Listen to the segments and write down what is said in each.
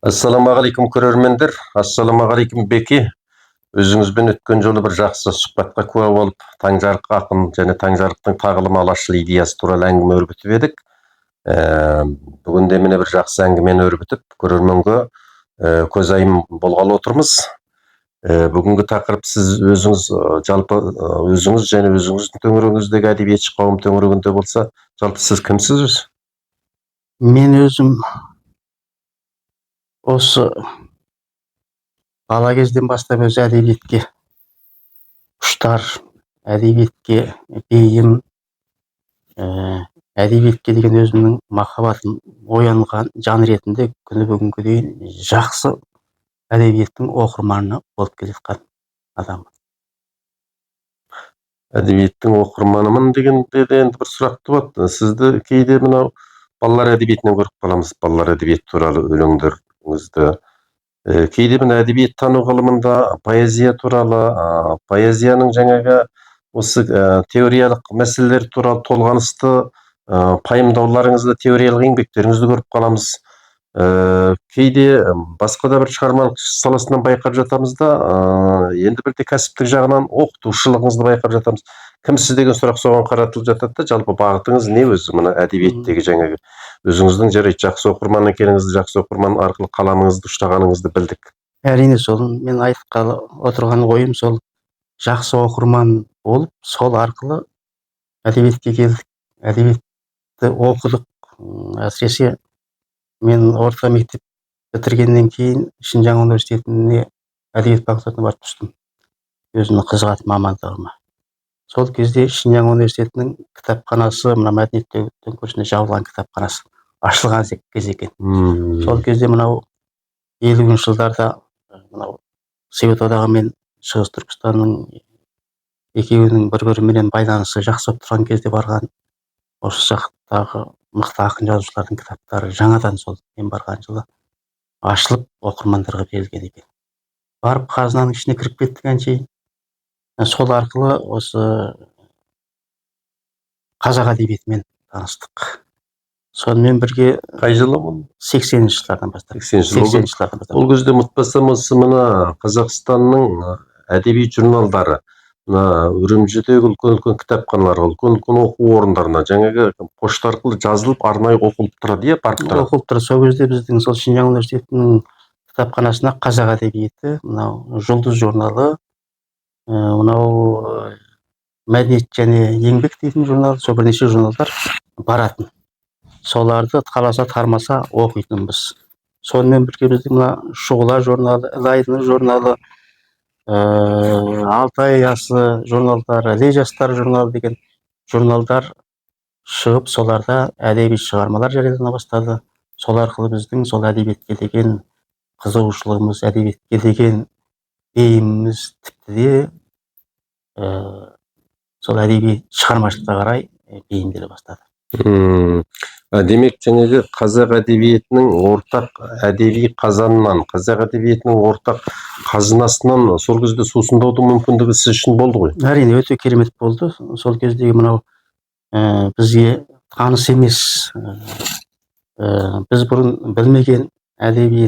Ассаламағалейкум көрермендер, ассаламағалейкум Беки. Өзіңізбен өткен жолы бір жақсы сұхбатқа куә болып, Таңжарық ақын және Таңжарықтың тағылым алашшыл идеясы туралы әңгіме өрбітіп едік. Бүгінде міне бір жақсы әңгімені өрбітіп, көрерменге көзайым болғалы отырмыз. Бүгінгі тақырып сіз өзіңіз жалпы өзіңіз және өзіңіздің төңірегіңіздегі әдебиетші қауым төңірегінде болса, жалпы сіз кімсіз? Мен өзім осы бала кезден бастап өзі әдебиетке құштар, әдебиетке бейім, әдебиетке деген өзімнің махаббатым оянған жан ретінде күні бүгінге дейін жақсы әдебиеттің оқырманы болып келе жатқан адам. Әдебиеттің оқырманымын дегенде де енді бір сұрақ туады. Сізді кейде мынау балалар әдебиетінен көріп қаламыз, балалар әдебиеті туралы өлеңдеріңізді. Кейде мына әдебиет тану ғылымында поэзия туралы, поэзияның жаңағы осы теориялық мәселелер туралы толғанысты пайымдауларыңызды, теориялық еңбектеріңізді көріп қаламыз. Кейде басқа да бір шығармашылық саласынан байқап жатамыз да, енді бірде кәсіптік жағынан оқытушылығыңызды байқап жатамыз. Кімсіз деген сұрақ соған қаратылып жатады да, жалпы бағытыңыз не өзі мына әдебиеттегі жаңағы өзіңіздің жарайды жақсы оқырман екеніңізді, жақсы оқырман арқылы қаламыңызды ұштағаныңызды білдік. Әрине сол мен айтқалы отырған ойым сол жақсы оқырман болып, сол арқылы әдебиетке келдік, әдебиетті оқыдық. Әсіресе мен орта мектеп бітіргеннен кейін Шинжаң университетіне әдебиет факультетіне барып түстім. Өзімнің қызығатын мамандығыма. Сол кезде Шинжаң университетінің кітапханасы, мына мәдениет төңкерісінде жабылған кітапханасы ашылған кез екен. Сол кезде мынау 50-ші жылдарда мынау Совет одағы мен Шығыс Түркістанның екеуінің бір-бірімен байланысы жақсы болып тұрған кезде барған осы жақтағы мықты ақын жазушылардың кітаптары жаңадан сол мен барған жылы ашылып оқырмандарға берілген екен. Барып қазынаның ішіне кіріп кеттік әншейін. Сол арқылы осы қазақ әдебиетімен таныстық. Сонымен бірге Қай жылы бұл? 80-ші жылдардан бастап. 80-ші жылдардан бастап. Ол кезде ұмытпасам осы мына Қазақстанның әдеби журналдары, мына Үрімжідегі үлкен кітапханалар, үлкен оқу орындарына жаңағы пошта арқылы жазылып арнайы оқылып тұрады, барып тұрады. Оқылып тұрады. Сол кезде біздің сол Шинжаң университетінің кітапханасына қазақ әдебиеті, мынау Жұлдыз журналы, мынау мәдениет және еңбек дейтін журнал, сол бірнеше журналдар баратын. Соларды қаласа тармаса оқитынбыз. Сонымен бірге біздің мына Шұғыла журналы, Лайдың журналы, Алтай асы журналдары, Іле жастар журналы деген журналдар шығып, соларда әдеби шығармалар жариялана бастады. Сол арқылы біздің сол әдебиетке деген қызығушылығымыз, әдебиетке деген бейіміміз тіпті де сол әдеби шығармашылыққа қарай бейімделе бастады. Демек, жаңағы қазақ әдебиетінің ортақ әдеби қазанынан, қазақ әдебиетінің ортақ қазынасынан сол кезде сусындаудың мүмкіндігі сіз үшін болды ғой? Әрине, өте керемет болды. Сол кездегі мынау бізге таныс емес, біз бұрын білмеген әдеби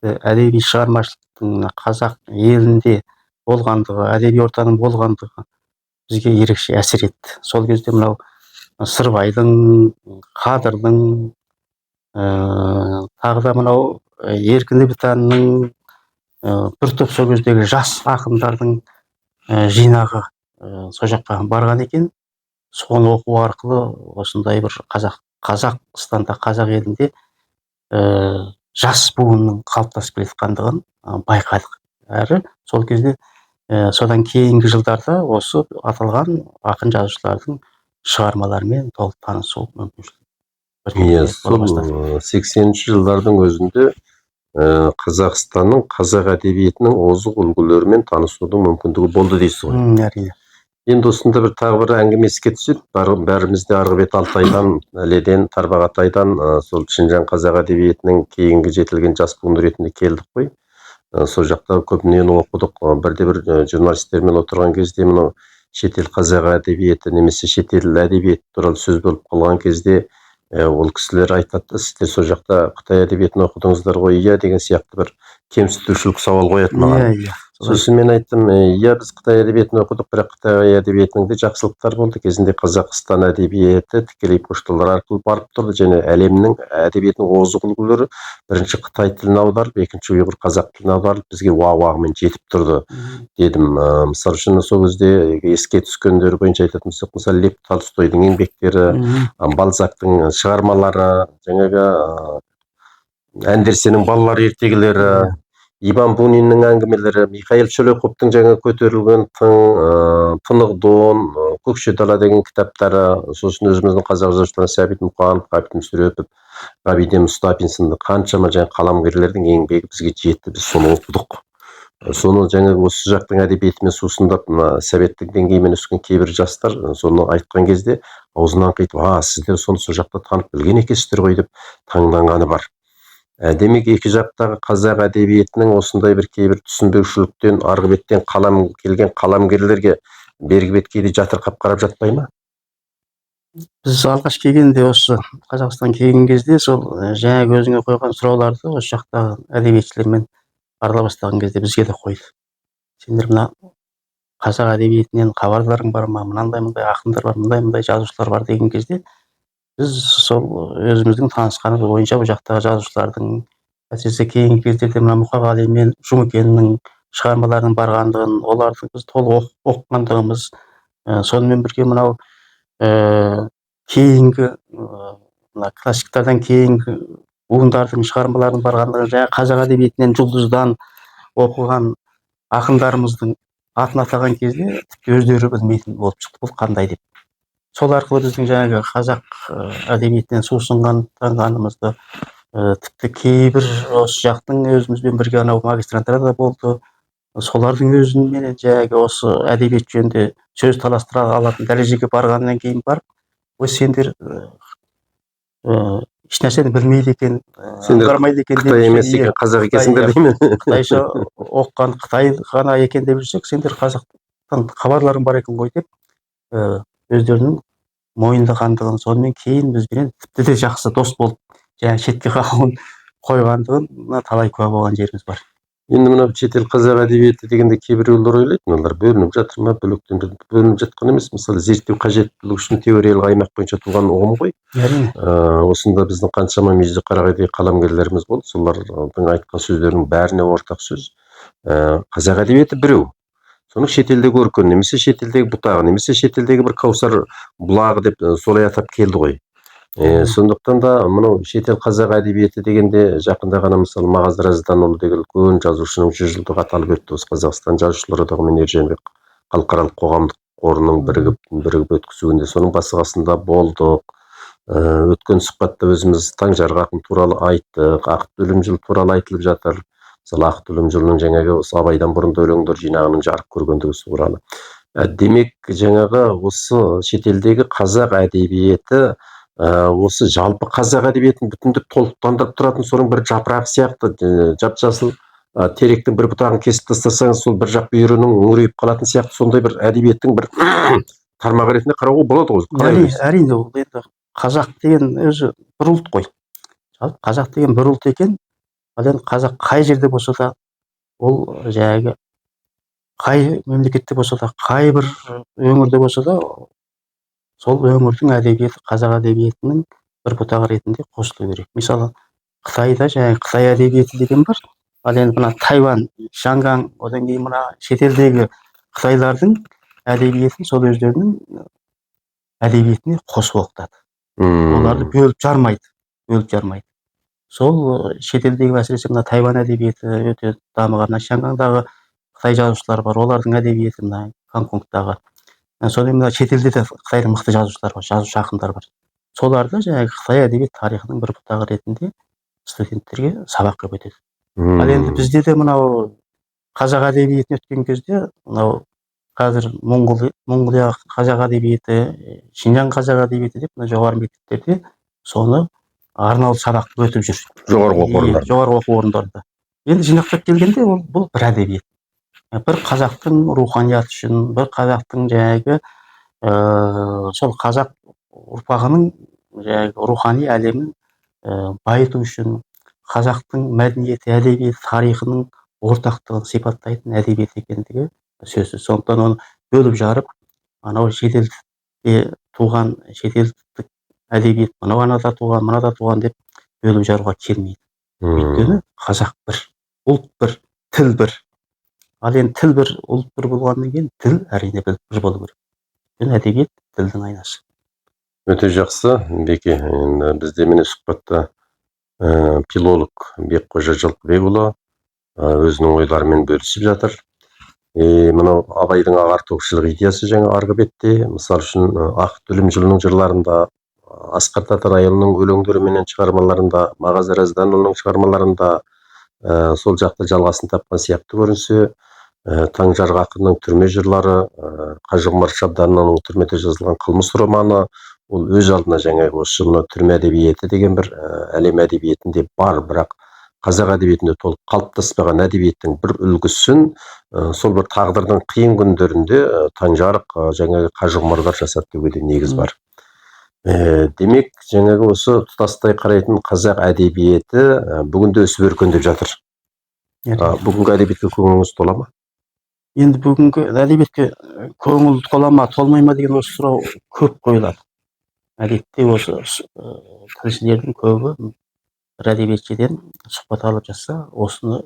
шығармашылықтың қазақ елінде болғандығы, әдеби ортаның болғандығы бізге ерекше әсер етті. Сол кезде мынау Сырбайдың, Қадырдың, тағы да мынау Еркін Ибітанның, бір топ сол кездегі жас ақындардың жинағы сол жаққа барған екен. Соны оқу арқылы осындай бір Қазақстанда, қазақ елінде жас буынның қалыптасып келе жатқандығын байқадық. Әрі сол кезде содан кейінгі жылдарда осы аталған ақын жазушылардың шығармаларымен толық танысу мүмкіншілігі. Сол 80-ші жылдардың өзінде Қазақстанның қазақ әдебиетінің озық үлгілерімен танысудың мүмкіндігі болды дейсіз ғой? Әрине. Енді осында бір тағы бір әңгіме еске түседі. Бәрімізде арғы бет Алтайдан, Іледен, Тарбағатайдан сол Шинжаң қазақ әдебиетінің кейінгі жетілген жас буын ретінде келдік қой. Сол жақта көп нені оқыдық. Бірде-бір журналистермен отырған кезде мынау шетел қазақ әдебиеті немесе шетел әдебиеті туралы сөз болып қалған кезде Ол кісілер айтады, сіздер сол жақта Қытай әдебиетін оқыдыңыздар ғой, иә деген сияқты бір кемсітушілік сауал қояды маған. Иә, солай. Сосын мен айттым, иә біз Қытай әдебиетін оқыдық, бірақ Қытай әдебиетінің де жақсылықтары болды. Кезінде Қазақстан әдебиеті тікелей пошталар арқылы барып тұрды, және әлемнің әдебиетінің озық үлгілері бірінші Қытай тіліне аударылып, екінші ұйғыр қазақ тіліне аударылып, бізге уағымен жетіп тұрды дедім. Мысалы үшін сол кезде еске түскендері бойынша айтатын болсақ, мысалы Лев Толстойдың еңбектері, Бальзактың шығармалары, жаңағы Андерсеннің балалар ертегілері, Иван Буниннің әңгімелері, Михаил Шолоховтың жаңа көтерілген Тынық Дон, Көкше дала деген кітаптары, сосын өзіміздің қазақ жазушылары Сәбит Мұқанов, Ғабит Мүсірепов, Ғабиден Мұстафин сынды қаншама жаңа қаламгерлердің еңбегі бізге жетті, біз соны оқыдық. Соны жаңағы осы жақтың әдебиетімен сусындап, советтік деңгеймен өскен кейбір жастар соны айтқан кезде аузынан қайтып, сіздер соны сол жақта танып білген екенсіздер ғой деп таңданғаны бар. Демек екі жақтағы қазақ әдебиетінің осындай бір кейбір түсінбеушіліктен, арғы беттен келген қаламгерлерге бергі бет кейде жатырқап қарап жатпай ма? Біз алғаш келгенде осы Қазақстан келген кезде сол жаңағы өзіңе қойған сұрауларды осы жақтағы әдебиетшілермен арала бастаған кезде бізге де қойды. Сендер мына қазақ әдебиетінен хабардарың бар ма, мынандай ақындар бар, мындай жазушылар бар деген кезде біз сол өзіміздің танысқанымыз бойынша бұл жақтағы жазушылардың, әсіресе кейінгі кездерде мына Мұқағали мен Жұмекеннің шығармаларының барғандығын, оларды біз толық оқығандығымыз, сонымен бірге мынау кейінгі мына классиктардан кейінгі буындардың шығармаларының барғандығын, жаңағы қазақ әдебиетінен жұлдыздан оқыған ақындарымыздың атын атаған кезде тіпті өздері білмейтін болып шықты, бұл қандай деп. Сол арқылы біздің жаңағы қазақ әдебиетінен сусынғанымызды, тіпті кейбір осы жақтың өзімізбен бірге анау магистранттары да болды. Солардың өзімен жаңағы осы әдебиет жөнінде сөз таластыра алатын дәрежеге барғаннан кейін барып, сендер ешнәрсені білмейді екен, аңғармайды екен, Қытай емес екен, қазақ екенсіңдер деймін. Қытайша оқыған Қытай ғана екен деп жүрсек, сендер қазақтан хабарларың бар екен ғой деп өздерінің мойындағандығын, сонымен кейін бізбен тіпті де жақсы дос болып, жаңағы шетке қалуын қойғандығын талай куә болған жеріміз бар. Енді мына шетел қазақ әдебиеті дегенде кейбіреулер ойлайды, мыналар бөлініп жатыр ма, бөлініп жатқан емес. Мысалы, зерттеу қажеттілігі үшін теориялық аймақ бойынша туған ұғым ғой. Осында біздің қаншама мүйізді қарағайдай қаламгерлеріміз болды. Солардың айтқан сөздерінің бәріне ортақ сөз. Қазақ әдебиеті біреу. Соның шетелдегі өркен, немесе шетелдегі бұтағы, немесе шетелдегі бір Каусар бұлағы деп солай атап келді ғой. Сондықтан да мынау шетел қазақ әдебиеті дегенде жақында ғана мысалы Мағаз Разданұлы деген үлкен жазушының 100 жылдығы аталып өтті. Осы Қазақстан жазушылар одағы мен Ерженбек халықаралық қоғамдық қорының бірігіп өткізуінде соның басы қасында болдық. Өткен сұхбатта өзіміз Таңжарық ақын туралы айттық, Ақыт Өлімжыл туралы айтылып жатыр. Мысалы Ақыт Өлімжылның жаңағы осы Абайдан бұрынды өлеңдер жинағының жарық көргендігі туралы. Демек жаңағы осы шетелдегі қазақ әдебиеті осы жалпы қазақ әдебиетін бүтіндеп толықтандырып тұратын соның бір жапырағы сияқты, жап-жасыл теректің бір бұтағын кесіп тастасаңыз, сол бір жақ бүйірінің үңірейіп қалатын сияқты, сондай бір әдебиеттің бір тармағы ретінде қарауға болады ғой. Әрине, ол енді қазақ деген өзі бір ұлт қой. Жалпы қазақ деген бір ұлт екен. Ал енді қазақ қай жерде болса да, ол жаңағы қай мемлекетте болса да, қай бір өңірде болса да, сол өңірдің әдебиеті қазақ әдебиетінің бір бұтағы ретінде қосылу керек. Мысалы, Қытайда жаңағы Қытай әдебиеті деген бар. Ал енді мына Тайвань, Шанган, одан кейін мына шетелдегі Қытайлардың әдебиетін сол өздерінің әдебиетіне қосып оқытады. Оларды бөліп жармайды. Сол шетелдегі әсіресе мына Тайвань әдебиеті өте дамыған. Шангандағы Қытай жазушылар бар, олардың әдебиеті мына Гонконгтағы. Сонымен мына шетелде де Қытайдың мықты жазушылар бар, жазушы ақындар бар. Соларды жаңағы Қытай әдебиет тарихының бір бұтағы ретінде студенттерге сабақ қылып өтеді. Ал енді бізде де мынау қазақ әдебиетін өткен кезде, мынау қазір Монғолия қазақ әдебиеті, Шинжаң қазақ әдебиеті деп жоғары мектептерде соны арнаулы сабақ өтіп жүр. Жоғарғы оқу орындарында. Енді жинақтап келгенде бұл бір әдебиет. Бір қазақтың руханияты үшін, бір қазақтың жаңағы сол қазақ ұрпағының рухани әлемін байыту үшін қазақтың мәдениеті, әдебиеті, тарихының ортақтығын сипаттайтын әдебиет екендігі сөзсіз. Сондықтан оны бөліп жарып, анау шетелде туған шетелдік әдебиет, мынау анада туған, мынада туған деп бөліп жаруға келмейді. Өйткені қазақ бір, ұлт бір, тіл бір. Ал енді тіл бір, ұлт бір болғаннан кейін тіл әрине бір болу керек. Өйткені әдебиет тілдің айнасы. Өте жақсы, Беке. Енді бізде міне сұхбатта филолог Бекқожа Жылқыбекұлы өзінің ойларымен бөлісіп жатыр. Мынау Абайдың ағартушылық идеясы жаңа арғы бетте, мысалы үшін Ақ Дүлім жылының жырларында, Асқар Татарайұлының өлеңдері менен шығармаларында, Мағаз Аразданұлының шығармаларында сол жақта жалғасын тапқан сияқты көрінсе, Таңжарық ақынның түрме жырлары, Қажығұмар Шабданұлының түрмеде жазылған қылмыс романы, ол өз алдына жаңағы осы мына түрме әдебиеті деген бір әлем әдебиетінде бар, бірақ қазақ әдебиетінде толық қалыптаспаған әдебиеттің бір үлгісін сол бір тағдырдың қиын күндерінде Таңжарық жаңағы Қажығұмарлар жасады деуге де негіз бар. Демек, жаңағы осы тұтастай қарайтын қазақ әдебиеті бүгінде өсіп өркендеп жатыр. Бүгінгі әдебиетке көңіліңіз тола ма? Енді бүгінгі әдебиетке көңіл тола ма, толмай ма деген осы сұрау көп қойылады. Әдетте осы тілшілердің көбі бір әдебиетшіден сұхбат алып жатса, осы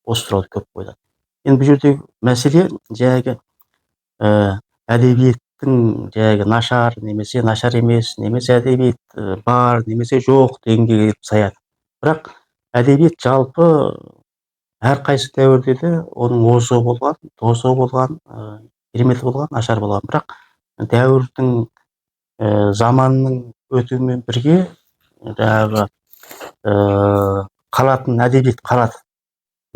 сұрауды көп қойылады. Енді бұл жердегі мәселе жаңағы әдебиеттің жаңағы нашар немесе нашар емес, немесе әдебиет бар немесе жоқ деңгейге келіп саяды. Бірақ әдебиет жалпы әрқайсы дәуірде де оның озығы болған, тозығы болған, кереметі болған, нашар болған. Бірақ дәуірдің заманның өтуімен бірге жаңағы қалатын әдебиет қалады.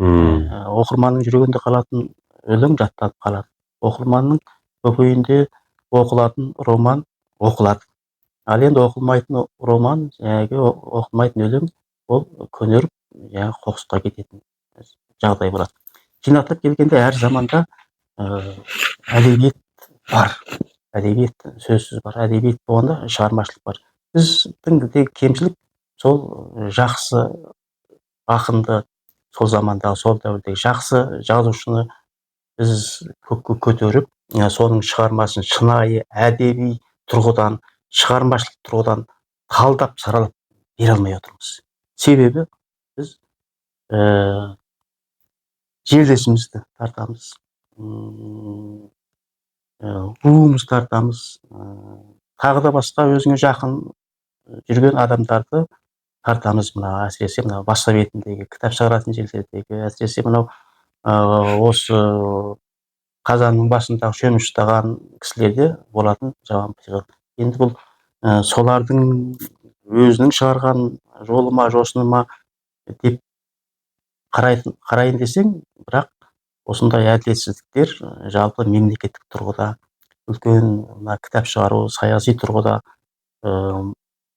Оқырманның жүрегінде қалатын өлең жатталып қалады. Оқырманның көкейінде оқылатын роман оқылады. Ал енді оқылмайтын роман, оқылмайтын өлең, ол көнеріп, қоқысқа кететін жағдай болады. Жинақтап келгенде әр заманда әдебиет бар. Әдебиет сөзсіз бар. Әдебиет болғанда шығармашылық бар. Біздің де кемшілік сол жақсы ақынды, сол замандағы, сол дәуірдегі жақсы жазушыны біз көкке көтеріп, соның шығармасын шынайы әдеби тұрғыдан, шығармашылық тұрғыдан талдап саралап бере алмай отырмыз. Себебі біз жерлесімізді тартамыз, руымыз тартамыз, тағы да басқа өзіңе жақын жүрген адамдарды тартамыз. Мына әсіресе мына Бассоветіндегі кітап шығаратын жерлердегі, әсіресе мынау осы қазанның басындағы шөміш ұстаған кісілерде болатын жаман пиғыл. Енді бұл солардың өзінің шығарған жолы ма, жосыны ма деп қарайын десең, бірақ осындай әділетсіздіктер жалпы мемлекеттік тұрғыда, үлкен кітап шығару, саяси тұрғыда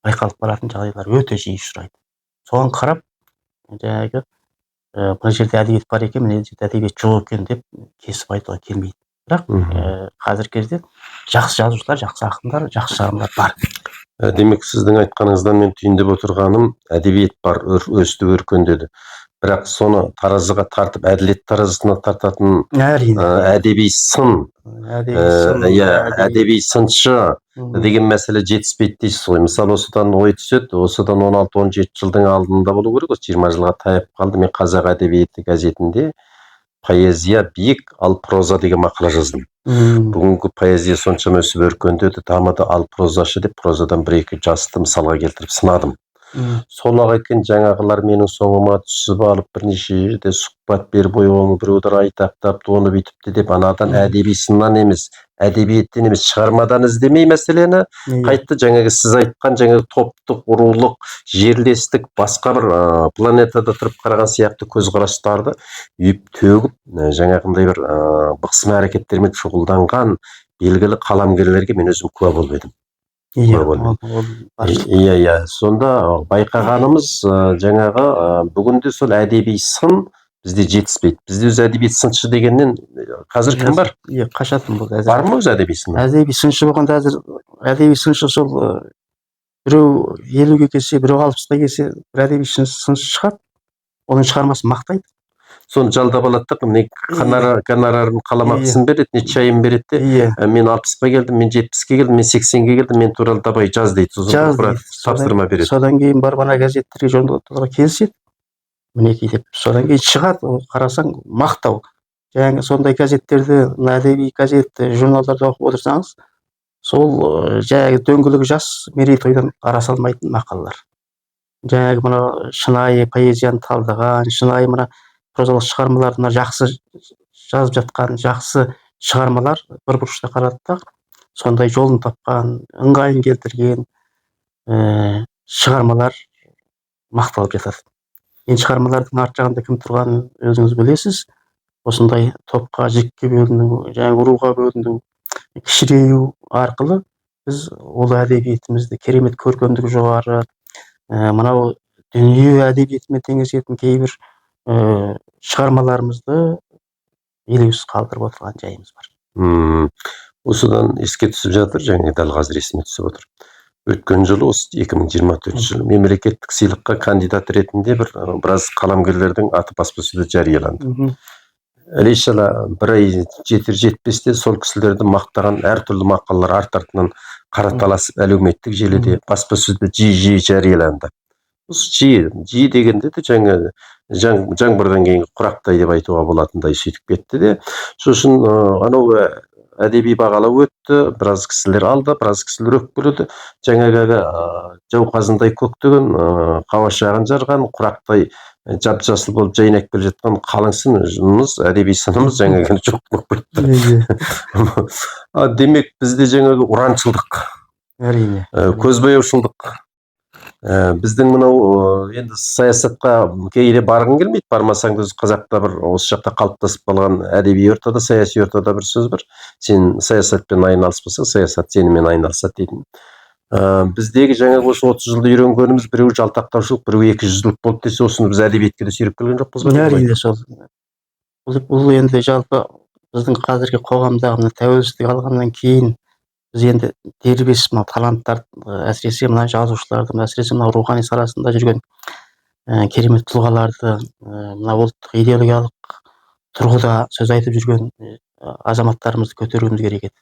байқалып баратын жағдайлар өте жиі ұшырайды. Соған қарап, жаңағы мына жерде әдебиет бар екен, мына жерде әдебиет жоқ екен деп кесіп айтуға келмейді. Бірақ қазіргі кезде жақсы жазушылар, жақсы ақындар, жақсы шығармалар бар. Демек, сіздің айтқаныңыздан мен түйіндеп отырғаным, әдебиет бар, өсті, өркендеді. Бірақ соны таразыға тартып, әділет таразысына тартатын әдеби сын, әдеби сыншы деген мәселе жетіспейді дейсіз ғой. Мысалы, осыдан ой түседі, осыдан 16-17 жылдың алдында болу керек, 20 жылға таяп қалды. Мен Қазақ әдебиеті газетінде поэзия биік, ал проза деген мақала жаздым. Бүгінгі поэзия соншама өсіп өркендеді, дамыды, ал прозашы деп прозадан бір-екі жазды мысалға келтіріп сынадым. Сол-ақ екен, жаңағылар менің соңыма түсіп алып бірнеше жерде сұхбат беріп, оны біреулер айтақтап, оны бүйтіпті деп, анадан әдеби сыннан емес, әдебиеттен емес, шығармадан іздемей мәселені, қайтты жаңағы сіз айтқан жаңағы топтық, ұрулық, жерлестік, басқа бір планетада тұрып қараған сияқты көзқарастарды үйіп төгіп, жаңағындай бір бықсым әрекеттермен шұғылданған белгілі қаламгерлерге мен өзім куә болып едім. Иә, сонда байқағанымыз жаңағы бүгінде сол әдеби сын бізде жетіспейді. Бізде өз әдеби сыншы дегеннен қазір кім бар? Қашатын бұл. Бар ма өз әдеби сын? Әдеби сыншы болғанда әдеби сыншы сол Біреу 50-ге келсе, біреу 60-та келсе, бір әдеби сыншы шығады, оның шығармасын мақтайды. Соны жалдап алады да, міне гонорарын қаламақысын береді, не чайын береді де, Иә, мен 60-қа келдім, мен 70-ке келдім, мен 80-ге келдім, мен туралы давай жаз дейді. Сосын жаз бір дейді. тапсырма береді. Содан кейін барып ана газеттерге, журналдарға келіседі. Мінекей деп. Содан кейін шығады, қарасаң мақтау. Жаңағы сондай газеттерді, әдеби газет, журналдарды оқып отырсаңыз, сол жаңағы дөңгелегі жас мерейтойдан ара салмайтын мақалалар. Жаңағы мына шынайы поэзияны талдаған, шынайы мына прозалық шығармаларына жақсы жазып жатқан, жақсы шығармалар бір бұрышта қарады да, сондай жолын тапқан, ыңғайын келтірген шығармалар мақталып жатады. Енді шығармалардың арт жағында кім тұрғанын өзіңіз білесіз. Осындай топқа, жікке бөліну, жаңағы руға бөліну, кішірею арқылы біз ол әдебиетімізді керемет көркемдігі жоғары, мынау дүние әдебиетімен теңесетін кейбір шығармаларымызды елеусіз қалдырып отырған жайымыз бар. Осыдан еске түсіп жатыр, және дәл қазір есіме түсіп отыр. Өткен жылы, осы 2024 жылы мемлекеттік сыйлыққа кандидат ретінде біраз қаламгерлердің аты баспасөзде жарияланды. Ілешала бір ай жетер-жетпесте сол кісілерді мақтаған әртүрлі мақалалар арт-артынан қараталасып әлеуметтік желіде, баспасөзде жиі жарияланды. Осы жиі дегенде де жаңбырдан кейін құрақтай деп айтуға болатындай сөйтіп кетті де. Сосын анау әдеби бағалау өтті, біраз кісілер алды, біраз кісілер өкпеледі. Жаңағы жауқазындай көктеген, қауашағын жарған, құрақтай жап-жасыл болып жайнап келе жатқан қалың сынымыз, әдеби сынымыз жаңағы жоқ болып кетті. Демек бізде жаңағы ұраншылдық, Әрине. көзбояушылдық. Біздің мынау енді саясатқа кейде барғың келмейді, бармасаң да қазақта бір осы жақта қалыптасып қалған әдеби ортада, саяси ортада бір сөз бар. Сен саясатпен айналыспасаң, саясат сенімен айналысады дейтін. Біздегі жаңағы осы 30 жылда үйренгеніміз біреу жалтақтаушылық, біреу екіжүзділік болды десе, осыны біз әдебиетке де сүйреп келген жоқпыз ба? Әрине сол. Бұл енді жалпы біздің қазіргі қоғамдағы тәуелсіздік алғаннан кейін біз енді дербес мына таланттар, әсіресе мына жазушыларды, әсіресе мына рухани саласында жүрген керемет тұлғаларды, мына ұлттық идеологиялық тұрғыда сөз айтып жүрген азаматтарымызды көтеруіміз керек еді.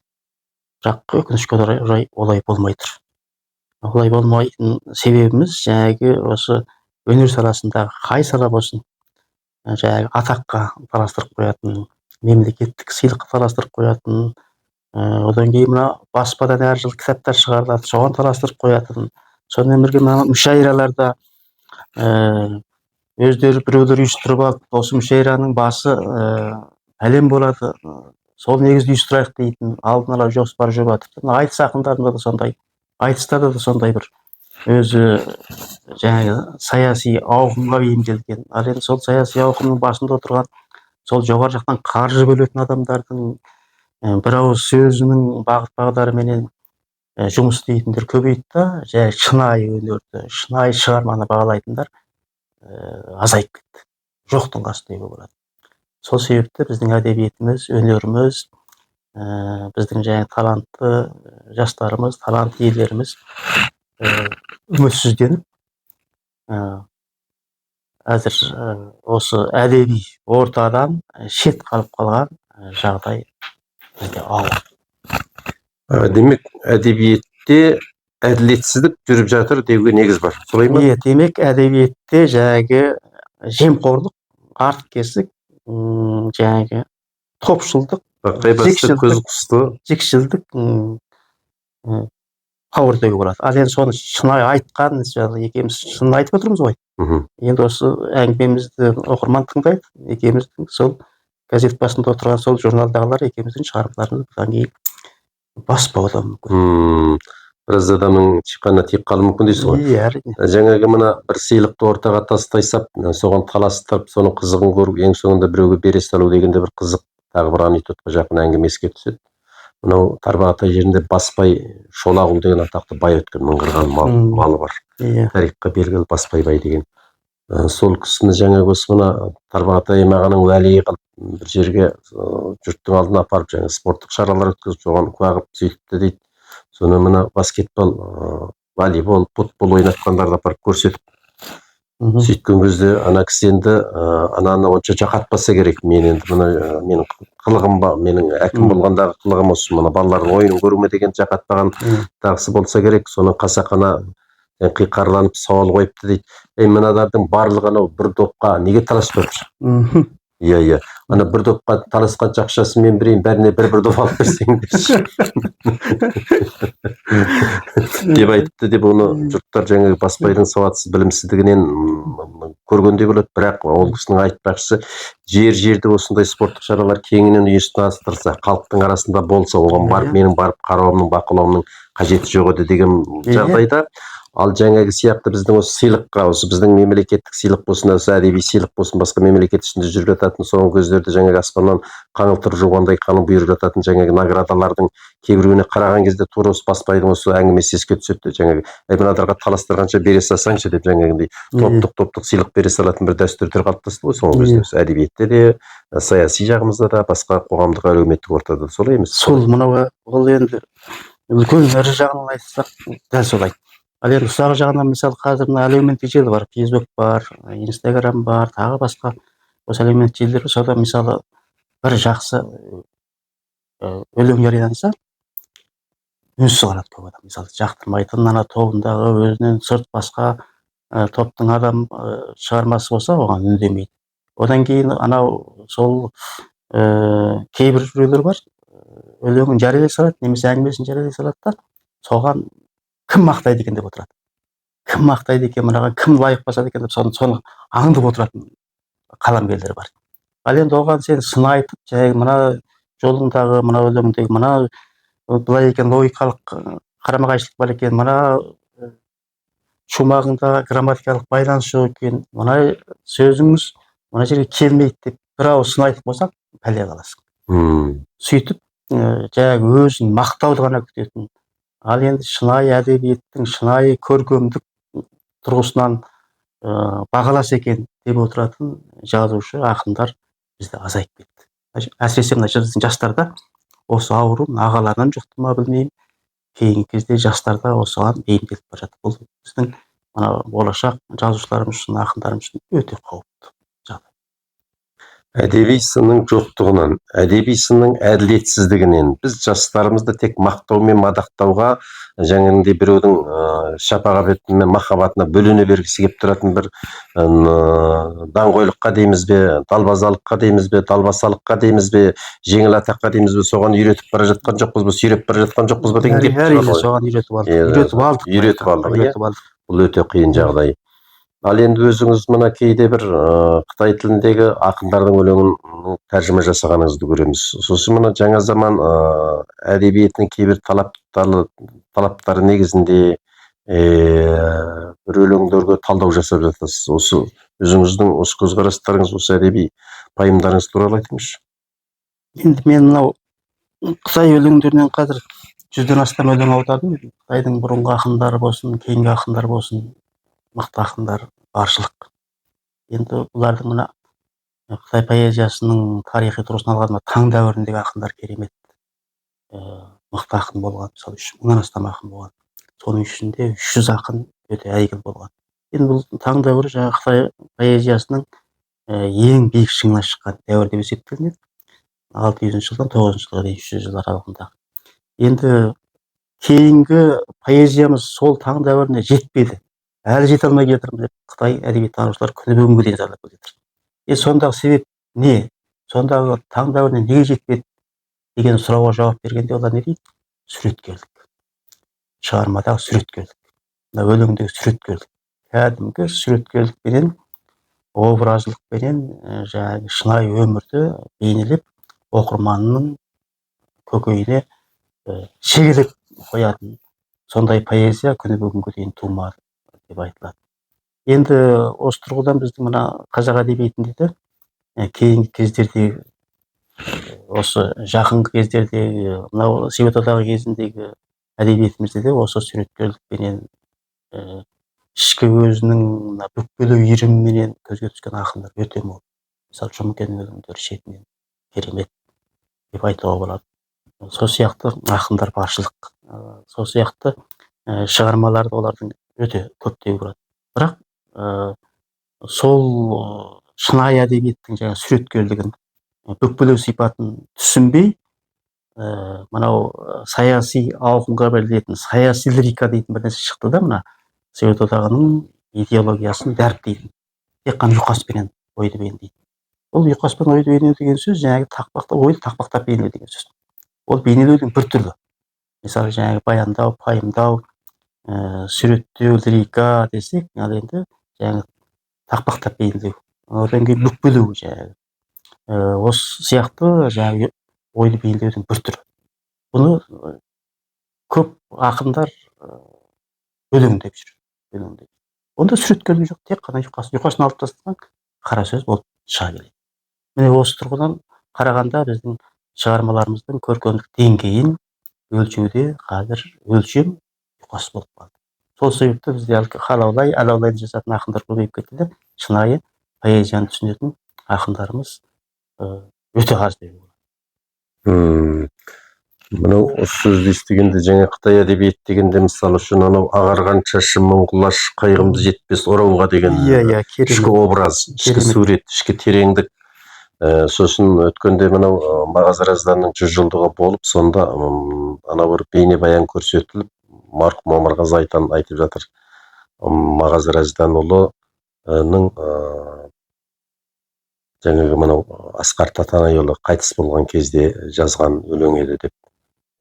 Бірақ өкінішке орай олай болмай тұр. Олай болмайтын себебіміз жаңағы осы өнер саласындағы қай сала болсын, жаңағы атаққа таластырып қоятын, мемлекеттік сыйлыққа таластырып қоятын, одан кейін мына баспадан әр жыл кітаптар шығарылады, соған таластырып қоятын, сонымен бірге мына мүшәйраларда өздері біреулер үйістіріп алып, осы мүшәйраның басы әлем болады, сол негізді үйістірайық дейтін алдын ала жоспар жүріп жатыр. Айтыс ақындарында да сондай, айтыстарда да сондай бір өзі жаңағы саяси ауқымға бейімделген. Ал енді сол саяси ауқымның басында отырған, сол жоғары жақтан қаржы бөлетін адамдардың бір ауыз сөзінің бағыт-бағдарыменен жұмыс істейтіндер көбейді да, жаңағы шынайы өнерді, шынайы шығарманы бағалайтындар азайып кетті. Жоқтың қасы деуге болады. Сол себепті біздің әдебиетіміз, өнеріміз, біздің жаңағы талантты жастарымыз, талант иелеріміз үмітсізденіп, әзір осы әдеби ортадан шет қалып қалған жағдай бізде ауыр. Демек, әдебиетте әділетсіздік жүріп жатыр деуге негіз бар. Солай ма? Демек, әдебиетте жаңағы жемқорлық, артық кесік, жаңағы топшылдық, жікшілдік ауыр деуге болады. Ал енді соны шынайы айтқан, екеуміз шынын айтып отырмыз ғой. Енді осы әңгімемізді оқырман тыңдайды, екеуміздің сол газет басында отырған сол журналдағылар екеуміздің шығармаларымызды бұдан кейін баспауы мүмкін. Біраз адамның шиқана тиіп қалуы мүмкін дейсіз ғой. Иә, әрине. Жаңағы мына бір сыйлықты ортаға тастай сап, соған таластырып, соның қызығын көріп, ең соңында біреуге бере салу дегенде бір қызық, тағы бір анекдотқа жақын әңгіме еске түседі. Мынау Тарбағатай жерінде Баспай Шолақұл деген атақты бай өткен, мыңғырған малы бар. Тарихқа белгілі Баспай бай деген. Сол кісіні жаңағы осы мына Тарбағатай аймағының уәлиі қылып, бір жерге жұрттың алдына апарып, жаңағы спорттық шаралар өткізіп, соған куә қылып сөйтіпті дейді. Соны мына баскетбол волейбол, футбол ойнаткандарды апарып көрсөтүп сөйткен кезде ана кісі енді ананы онша жақатпаса керек. Мен енді мына менің қылығым ба, менің әкім болғандағы қылығым осы, мына балалардың ойынын көруме деген жақатпаған дағысы болса керек. Соның қасақана қиқарланып сауал қойыпты дейді. Мыналардың барлығы анау бір допқа неге таласпап жүр? Иә. Ана бір допқа таласқанша ақшасын мен берейін, бәріне бір доп алып берсеңдерші. деп айтыпты деп оны жұрттар жаңағы баспайдың сауатсыз білімсіздігінен көргендей болады. Бірақ ол кісінің айтпақшысы, жерде осындай спорттық шаралар кеңінен ұйымдастырылса, халықтың арасында болса, оған барып менің барып қарауымның, бақылауымның қажеті жоқ еді деген жағдайда, ал жаңағы сияқты біздің осы сыйлыққа, осы біздің мемлекеттік сыйлық болсын, осы әдеби сыйлық болсын, басқа мемлекет ішінде жүріп жататын соңғы кездерде жаңағы аспаннан қаңылтыр жуғандай қаның бұйырып жататын жаңағы наградалардың кейбіреуіне қараған кезде тура осы баспайдың осы әңгімесі еске түседі. Жаңағы мынадарға таластырғанша бере салсаңшы деп жаңағындай топтық сыйлық бере салатын бір дәстүрдер қалыптасты ғой соңғы кезде. Әдебиетте де, саяси жағымызда да, басқа қоғамдық әлеуметтік ортада да солай емес. Сол мынау ол енді үлкен ірі жағынан айтсақ дәл солай. Ал енді ұсақ жағынан мысалы қазір мына әлеуметтік желі бар, Facebook бар, Instagram бар, тағы басқа осы әлеуметтік желілер. Сода мысалы бір жақсы өлең жарияланса үнсіз қалады көп адам. Мысалы жақтырмайтын ана тобындағы өзінен сырт басқа топтың адам шығармасы болса оған үндемейді. Одан кейін анау сол кейбір біреулер бар, өлеңін жариялай салады, немесе әңгімесін жариялай салады да, соған кім мақтайды екен деп отырады. Кім мақтайды екен, мынаған кім лайық басады екен деп соны аңдып отыратын қаламгерлер бар. Ал енді оған сен сын айтып, жаңағы мына жолыңдағы, мына өлеңдегі, мына былай екен, логикалық қарама-қайшылық бар екен, мына шумағында грамматикалық байланыс жоқ екен, мына сөзіңіз мына жерге келмейді деп бір ауыз сын айтып болсақ, пәле қаласың. Сөйтіп, жаңағы өзін мақтауды ғана күтетін. Ал енді шынайы әдебиеттің шынайы көркемдік тұрғысынан бағаласа екен деп отыратын жазушы, ақындар бізде азайып кетті. Әсіресе мына жастарда осы ауру ағаларынан жұқты ма білмеймін, кейінгі кезде жастарда осыған бейімделіп бара жатыр. Бұл біздің болашақ жазушыларымыз үшін, ақындарымыз үшін өте қауіпті жағдай. Әдеби сынның жоқтығынан, әдеби сынның әділетсіздігінен біз жастарымызды тек мақтау мен мадақтауға, жаңағындай біреудің шапағаты мен махаббатына бөлене бергісі келіп тұратын бір даңғойлыққа дейміз бе, далбазалыққа дейміз бе, далбасалыққа дейміз бе, жеңіл атаққа дейміз бе, соған үйретіп бара жатқан жоқпыз ба, сүйреп бара жатқан жоқпыз ба деген келіп тұрады ғой. Соған үйретіп алдық. Бұл өте қиын жағдай. Ал енді өзіңіз мына кейде бір Қытай тіліндегі ақындардың өлеңін тәржіме жасағаныңызды көреміз. Сосын мына жаңа заман әдебиетінің кейбір талаптары негізінде бір өлеңдерге талдау жасап жатасыз. Осы өзіңіздің осы көзқарастарыңыз, осы әдеби пайымдарыңыз туралы айтыңызшы. Енді мен мынау Қытай өлеңдерінен қазір 100-ден астам өлең аудардым. Қытайдың бұрынғы ақындары болсын, кейінгі ақындар болсын, мықты ақындар баршылық. Енді бұлардың мына Қытай поэзиясының тарихи тұрғысынан алғанда таң дәуіріндегі ақындар керемет мықты ақын болған. Мысалы 3000-нан астам ақын болған. Соның ішінде 300 ақын өте әйгілі болған. Енді бұл таң дәуірі жаңағы Қытай поэзиясының ең биік шыңына шыққан дәуір деп есептелінеді. 600 жылдан 900 жылға дейін 300 жыл аралығында. Енді кейінгі поэзиямыз сол таң дәуіріне жетпеді. Әлі жете алмай келатырмыз деп Қытай әдебиеттанушылар күні бүгінге дейін зарлап келе жатыр. Сондағы себеп не? Сондағы таң дәуіріне неге жетпеді деген сұрауға жауап бергенде олар не дейді? Суреткерлік. Шығармадағы суреткерлік. Мына өлеңдегі суреткерлік. Кәдімгі суреткерлікпенен, образлықпенен жаңағы шынайы өмірді бейнелеп оқырманның көкейіне шегелеп қоятын сондай поэзия күні бүгінге дейін тумады деп айтылады. Енді осы тұрғыдан біздің мына қазақ әдебиетінде де кейінгі кездердегі, осы жақынғы кездердегі, мынау Совет одағы кезіндегі әдебиетімізде де осы суреткерлікпенен, ішкі өзінің бүкпелеу иіріміменен көзге түскен ақындар өте мол. Мысалы Жұмекеннің өлеңдері шетінен керемет деп айтуға болады. Сол сияқты ақындар баршылық. Сол сияқты шығармаларды олардың өте көптеу болады. Бірақ сол шынайы әдебиеттің жаңағы суреткерлігін, бүкпелеу сипатын түсінбей, мынау саяси ауқымға берілетін саяси лирика дейтін бір нәрсе шықты да, мына Совет одағының идеологиясын дәріптейтін. Тек қана ұйқаспенен ойды бейнелейді. Ол ұйқаспен ойды бейнелеу деген сөз жаңағы ойды тақпақтап бейнелеу деген сөз. Ол бейнелеудің бір түрі. Мысалы жаңағы баяндау, пайымдау, суреттеу, лирика десек, ал енді жаңағы тақпақтап бейнелеу. Одан кейін бүкпелеу жаңағы. Осы сияқты жаңағы ойды бейнелеудің бір түрі. Бұны көп ақындар өлең деп жүр. Онда суреткерлік жоқ, тек қана ұйқасын алып тастаған қара сөз болып шыға келеді. Міне осы тұрғыдан қарағанда біздің шығармаларымыздың көркемдік деңгейін өлшеуде қазір өлшем ұйқас болып қалды. Сол себепті бізде әлаулайды жазатын ақындар көбейіп кетті де, шынайы поэзияны түсінетін ақындарымыз өте аз деп ойлаймын. Мынау осы сөзді естігенде жаңа Қытай әдебиет дегенде мысалы үшін анау ағарған шашы мың құлаш қайғымды жетпес орауға деген ішкі образ, ішкі сурет, ішкі тереңдік. Сосын өткенде мынау Мағазаразданның 100 жылдығы болып, сонда ана бір бейнебаян көрсетіліп, марқұм Омарғазы Айтан айтып жатыр. Мағазараздан ұлының жаңағы мынау Асқар Татанайұлы қайтыс болған кезде жазған өлең еді деп.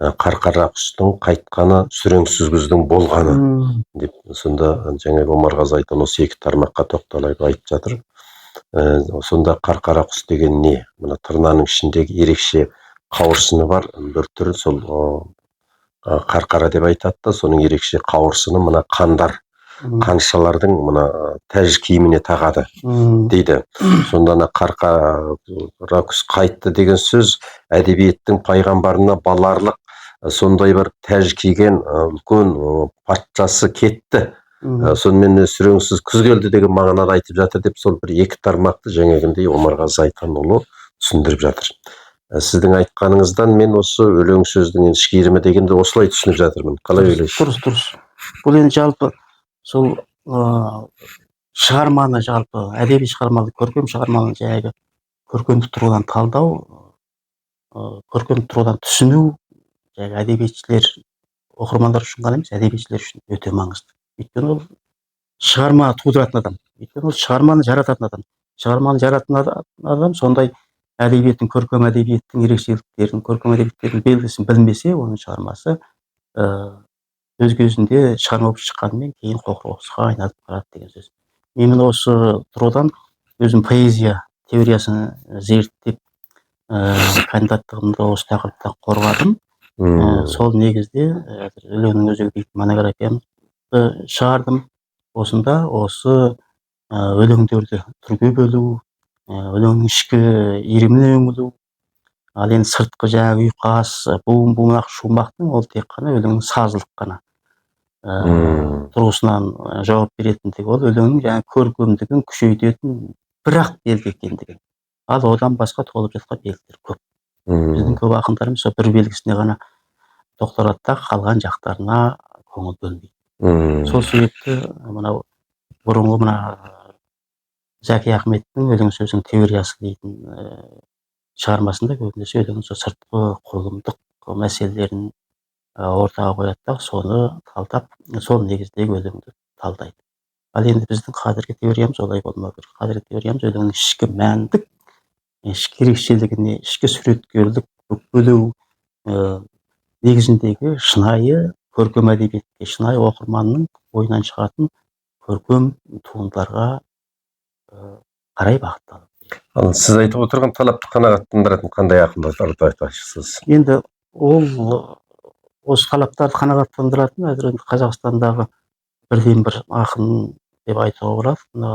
Қарқара құстың қайтқаны, сүреңсіз күздің болғаны деп, сонда жаңағы Омарғазы Айтан осы 2 тармаққа тоқталып айтып жатыр. Сонда қарқара құс деген не? Мына тырнаның ішіндегі ерекше қауырсыны бар, бір түрі сол қарқара деп айтады да, соның ерекше қауырсыны мына қаншалардың мына тәж киіміне тағады дейді. Сонда қарқара құс қайтты деген сөз әдебиеттің пайғамбарына баларлық сондай бір тәж киген үлкен патшасы кетті. Сонымен сүреңсіз күз келді деген мағынада айтып жатыр деп, сол бір 2 тармақты жаңағындай Омарғазы Айтанұлы түсіндіріп жатыр. Сіздің айтқаныңыздан мен осы өлең сөздің ішкі иірімі дегенде осылай түсініп жатырмын. Қалай ойлайсыз? Дұрыс. Бұл енді жалпы сол шығарманы, жалпы әдеби шығарманы, көркем шығарманы жаңағы көркемдік тұрғыдан талдау, көркемдік тұрғыдан түсіну, жаңағы әдебиетшілер, оқырмандар үшін ғана емес, әдебиетшілер үшін өте маңызды. Өйткені ол шығарма тудыратын адам, өйткені ол шығарманы жарататын адам. Шығарманы жарататын адам сондай әдебиеттің, көркем әдебиеттің ерекшеліктерін, көркем әдебиеттердің белгісін білмесе, оның шығармасы өз кезінде шығарма болып шыққанымен кейін қоқырсыққа айналып барады деген сөз. Мен осы тұрғыдан өзім поэзия теориясын зерттеп, кандидаттығымды осы тақырыпта қорғадым. Сол негізде өлеңнің өзегі дейтін монографиямды шығардым. Осында осы өлеңдерді түрге бөлу, өлеңнің ішкі иіріміне үңілу, ал енді сыртқы жаңағы ұйқас, буын-буынақ шумақтың ол тек қана өлеңнің сазылық қана тұрғысынан жауап беретіндігі, ол өлеңнің жаңағы көркемдігін күшейтетін бір-ақ белгі екендігі. Ал одан басқа толып жатқан белгілер көп. Біздің көп ақындарымыз бір белгісіне ғана тоқталады да, қалған жақтарына көңіл бөлмейді. Сол себепті мынау бұрынғы мына Зәки Ахметтің өлең сөзінің теориясы дейтін шығармасында көбінесе өлеңнің сыртқы құрылымдық мәселелерін ортаға қояды да, соны талдап, сол негіздегі өлеңді талдайды. Ал енді біздің қазіргі теориямыз олай болмау керек. Қазіргі теориямыз өлеңнің ішкі мәндік, ішкі ерекшелігіне, ішкі суреткерлік, бүкпелеу негізіндегі шынайы көркем әдебиетке, шынайы оқырманның ойынан шығатын көркем туындыларға қарай бағытталады. Ал сіз айтып отырған талапты қанағаттандыратын қандай ақындарды айтасыз? Енді ол осы талаптарды қанағаттандыратын әзір Қазақстандағы бірден бір ақын деп айтуға болады. Мына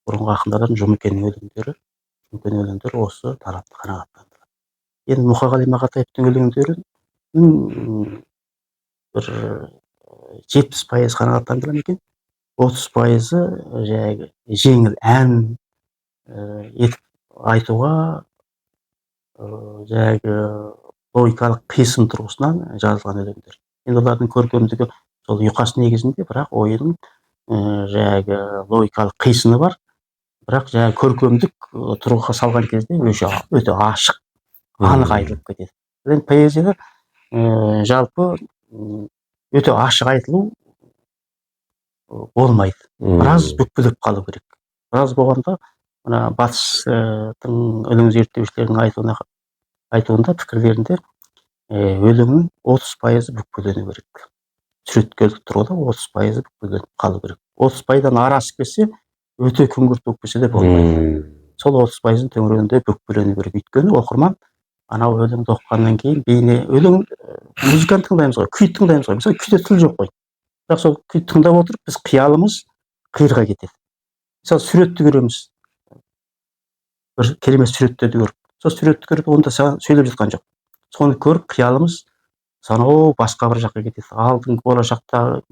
бұрынғы ақындардан Жұмекеннің өлеңдері осы талапты қанағаттандырады. Енді Мұқағали Мақатаевтың өлеңдерін бір 70% қанағаттандырады екен. 30% жаңағы жеңіл ән етіп айтуға жаңағы логикалық қисын тұрғысынан жазылған өлеңдер. Енді олардың көркемдігі сол ұйқас негізінде, бірақ ойының жаңағы логикалық қисыны бар, бірақ жаңағы көркемдік тұрғыға салған кезде өте ашық, анық айтылып кетеді. Енді поэзияда жалпы өте ашық айтылу болмайды. Біраз бүкпелеп қалу керек. Біраз болғанда, мына батыстың өлең зерттеушілерінің айтуында, пікірлерінде өлеңнің 30% бүкпелену керек. Суреткерлік тұрғыда 30% бүкпеленіп қалу керек. 30%-дан арасы келсе, өте күңгірт болып келсе де болмайды. Сол 30%-ның төңірегінде бүкпелену керек. Өйткені оқырман анау өлеңді оқығаннан кейін бейне өлең музыканы тыңдаймыз ғой, күй тыңдаймыз ғой. Мысалы күйде тіл жоқ қой. Бірақ сол күй тыңдап отырып, біз қиялымыз қиырға кетеді. Мысалы суретті көреміз. Бір керемет суреттерді көріп. Сол суретті көріп, онда саған сөйлеп жатқан жоқ. Соны көріп, қиялымыз санау басқа бір жаққа кетеді. Алдыңғы болашақта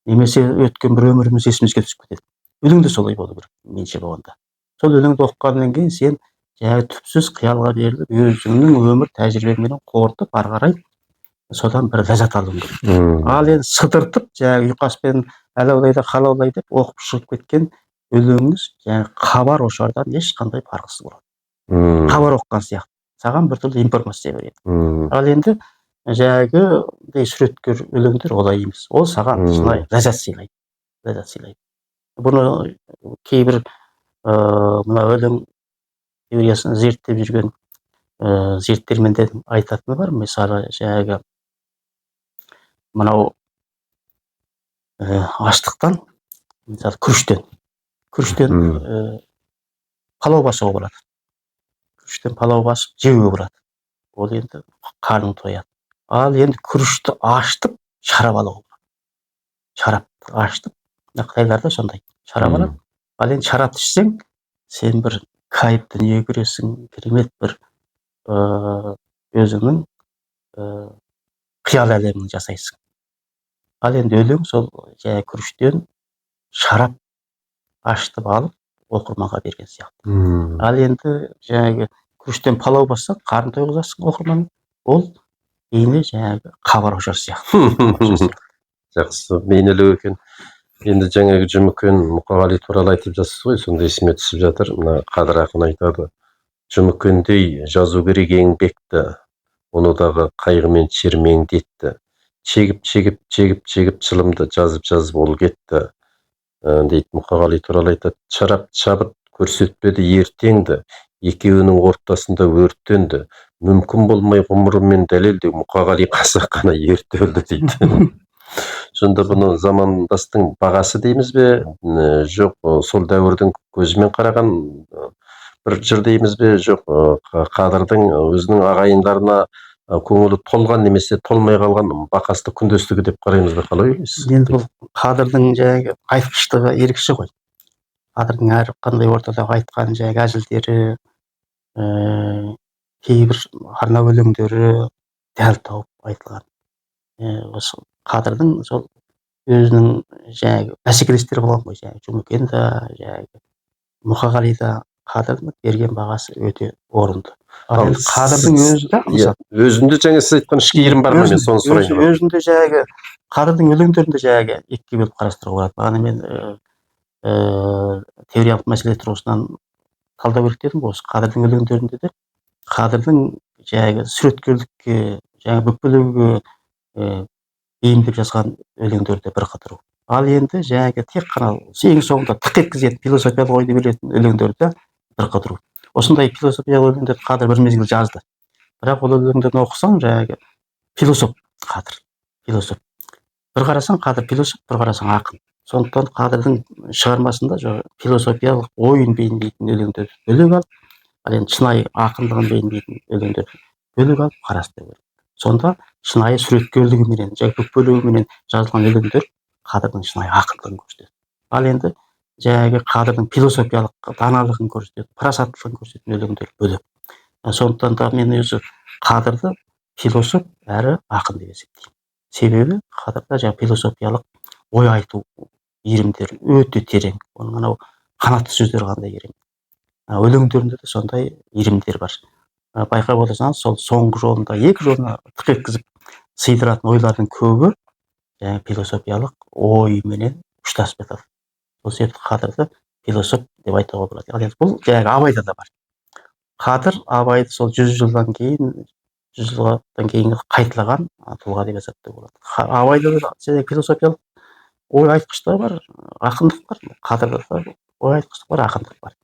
немесе өткен бір өміріміз есімізге түсіп кетеді. Өлең де солай болу керек, меніңше болғанда. Сол өлеңді оқығаннан кейін сен жаңағы түпсіз қиялға беріліп, өзіңнің өмір тәжірибеңмен қорытып, ары қарай содан бір ләззат алуың керек. Ал енді сыдыртып, жаңағы ұйқаспен әлаулайды, қалаулайды деп оқып шығып кеткен өлеңіңіз жаңағы хабар ошардан ешқандай фарқсыз болады. Хабар оқыған сияқты. Саған біртүрлі информация береді. Ал енді жаңағы суреткер өлеңдер олай емес. Ол саған шынайы ләззат сыйлайды. Бұны кейбір мына өлең теориясын зерттеп жүрген зерттелмендер айтатыны бар. Мысалы, жаңағы мынау аштықтан, мысалы күріштен палау басуға болады. Күріштен палау басып жеуге болады. Ол енді қарның тояды. Ал енді күрішті ашытып шарап алуға болады. Шарапты ашытып, Қытайларда сондай шарап алады. Ал енді шарап ішсең, сен бір кайф дүние көресің, керемет бір өзіңнің қиял әлемін жасайсың. Ал енді өлең сол жаңағы күріштен шарап ашытып алып оқырманға берген сияқты. Ал енді жаңағы күріштен палау бассаң, қарын тойғызасың оқырман. Ол бейне жаңағы хабар ошар сияқты. Жақсы, бейнелеу екен. Енді жаңағы Жұмекен Мұқағали туралы айтып жатсыз ғой, сонда есіме түсіп жатыр. Мына Қадыр ақын айтады: Жұмекендей жазу керек еңбекті, оны дағы қайғымен чермеңдетті. Чегіп чылымды жазып ол кетті. Дейді, Мұқағали туралы айтады: Шарап шабыт көрсетпеді ертеңді, екеуінің ортасында өрттенді. Мүмкін болмай ғұмырымен дәлелдеу, Мұқағали қазақ қана ерте өлді дейді. Сонда бұны замандастың бағасы дейміз бе, жоқ сол дәуірдің көзімен қараған бір жыр дейміз бе, жоқ Қадырдың өзінің ағайындарына көңілі толған немесе толмай қалған бақасты күндестігі деп қараймыз ба, қалай ойлайсыз? Енді бұл Қадырдың жаңағы айтқыштығы ерекше ғой. Қадырдың әр қандай ортадағы айтқан жаңағы әзілдері, кейбір арнау өлеңдері дәл тауып айтылған. Осы Қадырдың сол өзінің жаңағы бәсекелестері болған ғой, жаңағы Жұмекен да, жаңағы Мұқағали да Қадырдың берген бағасы өте орынды. Ал Қадырдың өзі де мысалы, өзінде жаңа сіз айтқан ішкі иірім бар ма, мен соны сұрайын. Өзінде жаңағы Қадырдың өлеңдерінде жаңағы екіге бөліп қарастыруға болады. Бағана мен теориялық мәселе тұрғысынан талдау керек дедім ғой. Осы Қадырдың өлеңдерінде де Қадырдың жаңағы суреткерлікке, жаңағы бүкпелеуге бейімдеп жазған өлеңдерде бірқатар. Ал енді жаңағы тек қана ең соңында тық еткізетін философиялық ойды беретін өлеңдерде бірқатар. Осындай философиялық өлеңдерді Қадыр бір мезгіл жазды. Бірақ ол өлеңдерді оқысаң, жаңағы философ Қадыр, философ. Бір қарасаң Қадыр философ, бір қарасаң ақын. Сондықтан Қадырдың шығармасында философиялық ойын бейнелейтін өлеңдерді бөлек алып, ал енді шынайы ақындығын бейнелейтін өлеңдерді бөлек алып қарастыру керек. Сонда шынайы суреткерлігіменен, бүкпелеуіменен жазылған өлеңдер Қадырдың шынайы ақындығын көрсетеді. Ал енді жаңағы Қадырдың философиялық даналығын көрсетеді, парасаттылығын көрсететін өлеңдер бөлек. Сондықтан да мен өзі Қадырды философ әрі ақын деп есептеймін. Себебі Қадырда жаңағы философиялық ой айту иірімдері өте терең. Оның анау қанатты сөздер қандай терең. Өлеңдерінде де сондай иірімдер бар. Байқап отырсаңыз, сол соңғы жолында екі жолына тық еткізіп сыйдыратын ойлардың көбі жаңағы философиялық ой менен ұштасып жатады. Сол себепті Қадырды философ деп айтуға болады. Ал енді бұл жаңағы Абайда да бар. Қадыр Абайды сол 100 жылдан кейін, 100 жылдан кейін қайталаған тұлға деп есептеуге болады. Абайда да жаңағы философиялық ой айтқыштар бар, ақындық бар. Қадырда да ой айтқыштық бар, ақындық бар.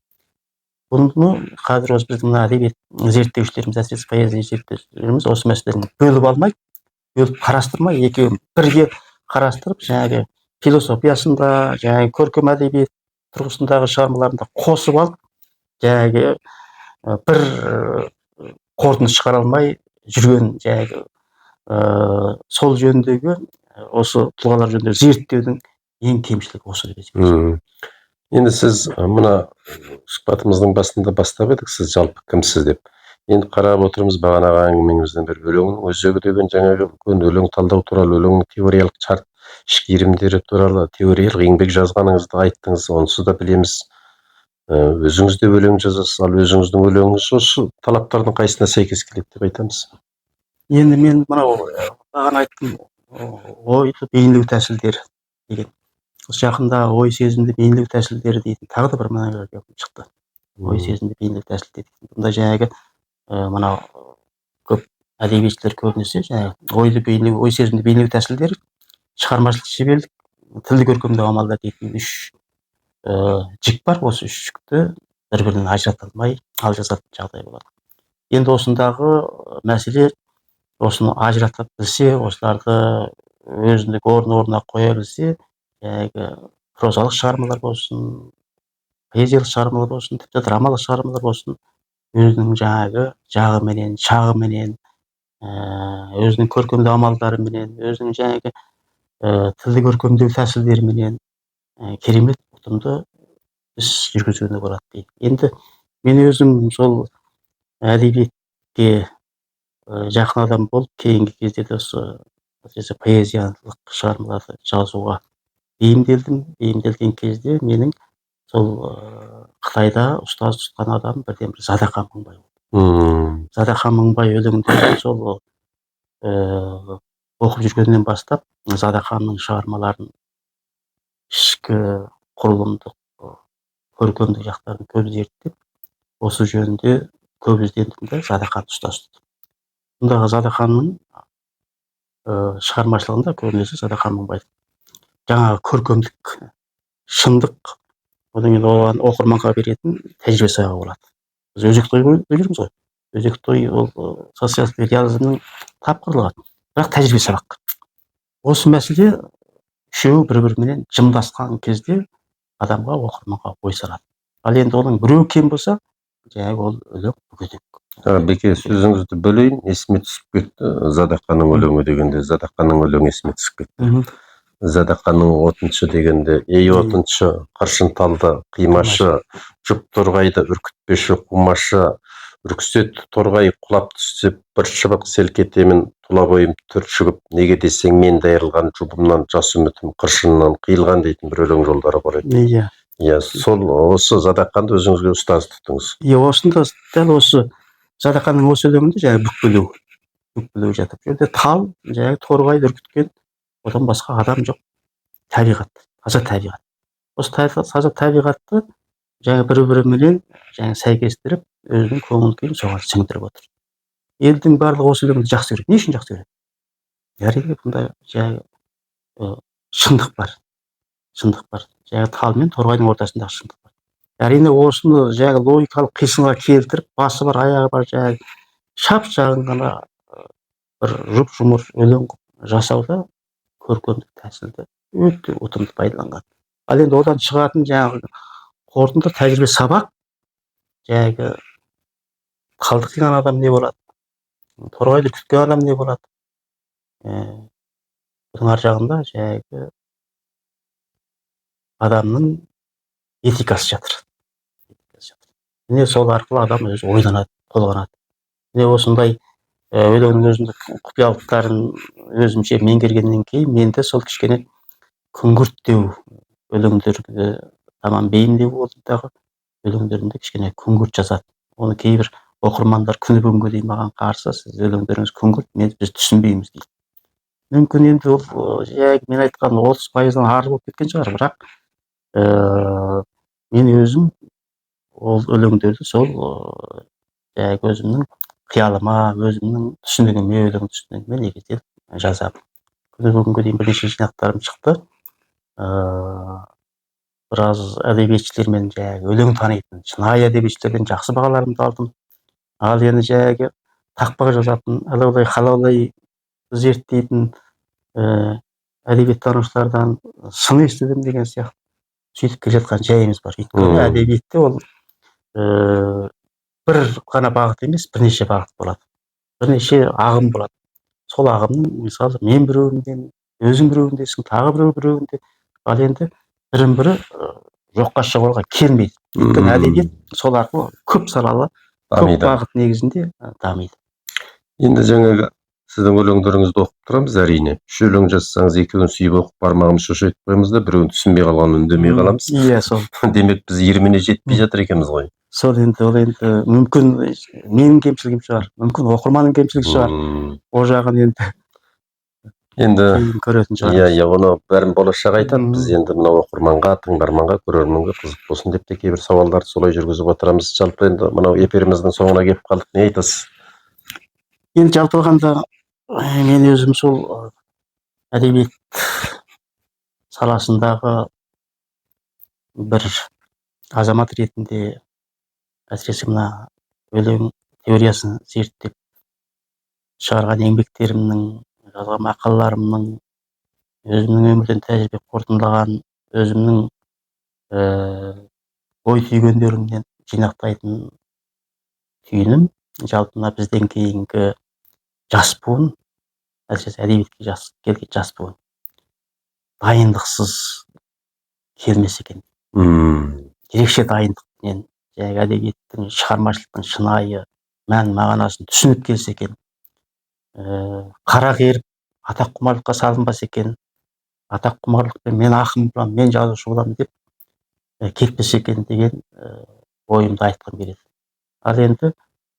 Бұны қазір осы біздің мына әдебиет зерттеушілеріміз, әсіресе поэзия зерттеушілеріміз осы мәселені бөліп алмай, бөліп қарастырмай, екеуін бірге қарастырып, жаңағы философиясында, жаңағы көркем әдебиет тұрғысындағы шығармаларында қосып алып, жаңағы бір қорытынды шығара алмай жүрген жаңағы сол жөніндегі осы тұлғалар жөнінде зерттеудің ең кемшілігі осы деп есептеймін. Енді сіз мына сұхбатымыздың басында бастап едік, сіз жалпы кімсіз деп. Енді қарап отырмыз бағанағы әңгімеңізден бері өлеңнің өзегі деген жаңағы үлкен өлең талдау туралы, өлеңнің теориялық шарт ішкі туралы теориялық еңбек жазғаныңызды айттыңыз, онсыз да білеміз. Өзіңіз де өлең жазасыз, ал өзіңіздің өлеңіңіз осы талаптардың қайсысына сәйкес келеді деп айтамыз. Енді мен мынау бағана айттым, ойды бейнелеу тәсілдері деген. Осы жақында ой сезімді бейнелеу тәсілдері дейтін тағы да бір монография шықты. Ой сезімді бейнелеу тәсілдері дейтін. Бұнда жаңағы мынау көп әдебиетшілер көбінесе жаңағы ойды бейнелеу, ой сезімді бейнелеу тәсілдері, шығармашылық шеберлік, тілді көркемдеу амалдар дейтін 3 жік бар. Осы 3 жікті бір-бірінен ажырата алмай алжасатын жағдай болады. Енді осындағы мәселе осыны ажырата білсе, осыларды өзіндік орнына қоя білсе, жаңағы прозалық шығармалар болсын, поэзиялық шығармалар болсын, тіпті драмалық шығармалар болсын, өзінің жаңағы жағы менен, шағы менен, өзінің көркемдеу амалдары менен, өзінің жаңағы тілді көркемдеу тәсілдері менен керемет ұтымды іс жүргізуіне болады дейді. Енді мен өзім сол әдебиетке жақын адам болып, кейінгі кезде де осы поэзиялық шығармаларды жазуға бейімделген кезде менің сол Қытайда ұстаз тұтқан адам бірден бір Задақан Мыңбай болды. Задақан Мыңбай өлеңдерін сол оқып жүргеннен бастап Задақанның шығармаларын ішкі құрылымдық, көркемдік жақтарын көп зерттеп, осы жөнінде көп іздендім де Задақанды ұстаз тұттым. Бұндағы Задақанның шығармашылығында көбінесе Задақан Мыңбай жаңағы көркемдік, шындық, одан кейін оған оқырманға беретін тәжірибе сабағы болады. Біз өзекті ой қойып жүрміз ғой. Өзекті ой ол социалистік реализмнің тапқырлығы, бірақ тәжірибе сабақ. Осы мәселе үшеуі бір-бірімен жымдасқан кезде адамға, оқырманға ой салады. Ал енді оның біреу кем болса, жаңағы ол өлең мүгедек. Беке, сөзіңізді бөлейін, есіме түсіп кетті. Задақанның өлеңі дегенде, Задақанның өлеңі есіме түсіп кетті. Задақанның отыншы дегенде, ей отыншы, қыршын талды қимашы, жұп торғайды үркітпеші қумашы, үркісет торғай құлап түссе, бір шыбық селкетемін, тұла бойым түршігіп, неге десең мен дайырылған жұбымнан жас үмітім қыршыннан қиылған дейтін бір өлең жолдары бар еді. Иә, сол осы Задақанды өзіңізге ұстаз тұттыңыз. Осында дәл осы Задақанның осы өлеңінде жаңағы бүкпілеу жатып. Жерде тал, жаңағы торғайды үркіткен, одан басқа адам жоқ. Табиғат, таза табиғат. Осы таза табиғатты жаңағы бір-бірімен жаңағы сәйкестіріп, өзінің көңіл күйін соған сіңдіріп отыр. Елдің барлығы осы өлеңді жақсы көреді. Не үшін жақсы көреді? Әрине бұнда жаңағы шындық бар. Жаңағы тал мен торғайдың ортасындағы шындық бар. Әрине осыны жаңағы логикалық қисынға келтіріп, басы бар, аяғы бар, жаңағы шап-шағын ғана бір жұп-жұмыр өлең жасауда көркемдік тәсілді өте ұтымды пайдаланған. Ал енді одан шығатын жаңағы қорытынды тәжірибе сабақ, жаңағы қалды қиған адам не болады? Торғайды күткен адам не болады? Бұның ар жағында жаңағы адамның этикасы жатыр. Міне сол арқылы адам өзі ойланады, толғанады. Міне осындай өлеңнің өзіндік құпиялықтарын өзімше меңгергеннен кейін менде сол кішкене күңгірттеу өлеңдерді тамам бейімдеу болудағы өлеңдерінде кішкене күңгірт жазады. Оны кейбір оқырмандар күні бүгінге дейін маған қарсы, сіз өлеңдеріңіз күңгірт, біз түсінбейміз дейді. мүмкін енді ол мен айтқан 30%-дан ары болып кеткен шығар, бірақ мен өзім ол өлеңдерді сол өзімнің қиялыма, өзімнің түсінігіме, өлең түсінігіме негізделіп жазамын. Бүгінге дейін бірнеше жинақтарым шықты. Біраз әдебиетшілермен өлең танитын, шынайы әдебиетшілерден жақсы бағаларымды алдым. Ал енді тақпақ жазатын, қалаулай зерттейтін әдебиеттанушылардан сын естідім деген сияқты сөйтіп келе жатқан жайымыз бар. Өйткені әдебиетте ол бір ғана бағыт емес, бірнеше бағыт болады. Бірнеше ағым болады. Сол ағымның мысалы мен біреуінден, өзің біреуіндесің, тағы біреуінде. Ал енді бірін-бірі жоққа шығаруға келмейді. Өйткені әдебиет сол арқылы көп салалы, көп бағыт негізінде дамиды. Енді жаңағы сіздің өлеңдеріңізді оқып тұрамыз әрине. Үш өлең жазсаңыз, екеуін сүйіп оқып бармағымыз шошайтып қоямыз да, біреуін түсінбей қалғанын үндемей қаламыз. Иә, сол. Демек біз 20-не жетпей жатыр екенбіз ғой. Сол енді мүмкін менің кемшілігім шығар, мүмкін оқырманның кемшілігі шығар. О жағын енді көретін шығар. Иә, оны бәрін болашақ айтады. Біз енді мына оқырманға, тыңдарманға, көрерменге қызық болсын деп те кейбір сауалдарды солай жүргізіп отырамыз. Жалпы енді мынау эфиріміздің соңына келіп қалдық. Не айтасыз? Енді жалпы алғанда мен өзім сол әдебиет саласындағы бір азамат ретінде, әсіресе мына өлең теориясын зерттеп шығарған еңбектерімнің, жазған мақалаларымның, өзімнің өмірден тәжірибе қорытындылаған, өзімнің ой түйгендерімнен жинақтайтын түйінім, жалпы мына бізден кейінгі жас буын, әсіресе әдебиетке келген жас буын, дайындықсыз келмес екен. Ерекше дайындықпен әдебиеттің, шығармашылықтың шынайы мән мағынасын түсініп келсе екен, қара керіп атақ құмарлыққа салынбас екен, атақ құмарлықпен мен ақын боламын, мен жазушы боламын деп кетпес екен деген ойымды айтқым келеді. Ал енді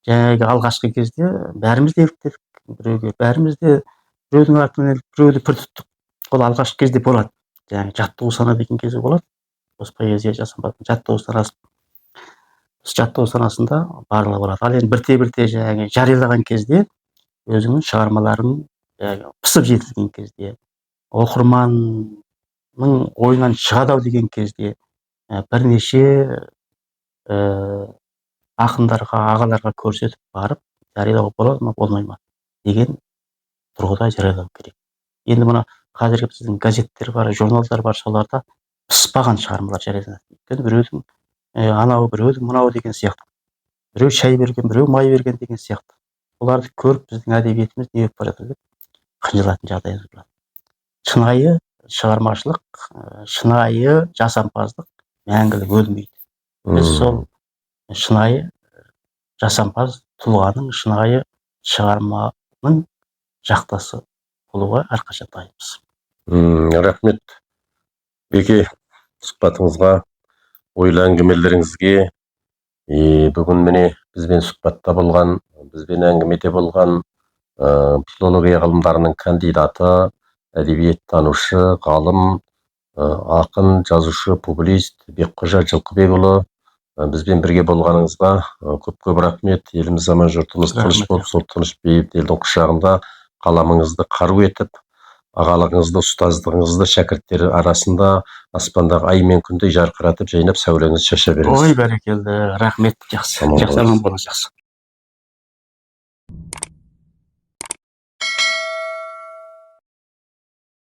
алғашқы кезде бәріміз де еліктедік біреуге, бәріміз де біреудің артынан іліп, біреуді пір тұттық. Ол алғашқы кезде болады. Жаттығу сана деген кезде болады. Осы поэзия жасамайтын жаттығу санасында барлығы болады. Ал енді бірте-бірте жариялаған кезде, өзіңнің шығармаларың пысып жетілген кезде, оқырманның ойынан шығады деген кезде, бірнеше ақындарға, ағаларға көрсетіп барып, жариялауға болады ма, болмай ма деген тұрғыда жариялау керек. Енді мына қазіргі біздің газеттер бар, журналдар бар, соларда пыспаған шығармалар жарияланады. Өйткені біреудің анау, біреудің мынау деген сияқты. Біреу шай берген, біреу май берген деген сияқты. Оларды көріп біздің әдебиетіміз не болып бара жатыр деп қынжылатын жағдайымыз болады. Шынайы шығармашылық, шынайы жасампаздық мәңгілік өлмейді. Біз сол шынайы жасампаз тұлғаның, шынайы шығарманың жақтасы болуға әрқашан дайынбыз. Рахмет Беке, сұхбатыңызға, ойлы әңгімелеріңізге. Бүгін міне бізбен сұхбатта болған, бізбен әңгімеде болған филология ғылымдарының кандидаты, әдебиеттанушы, ғалым, ақын, жазушы, публицист Бекқожа Жылқыбекұлы, бізбен бірге болғаныңызға көп рахмет. Еліміз аман, жұртымыз тыныш болып, сол тыныш бейбіт елдің құшағында қаламыңызды қару етіп, ағалығыңызды, ұстаздығыңызды шәкірттері арасында аспандағы ай мен күндей жарқыратып, жайнап сәулеңізді шаша беріңіз. Ой, бәрекелді, рахмет, жақсы. Жақсы, аман болыңыз, жақсы.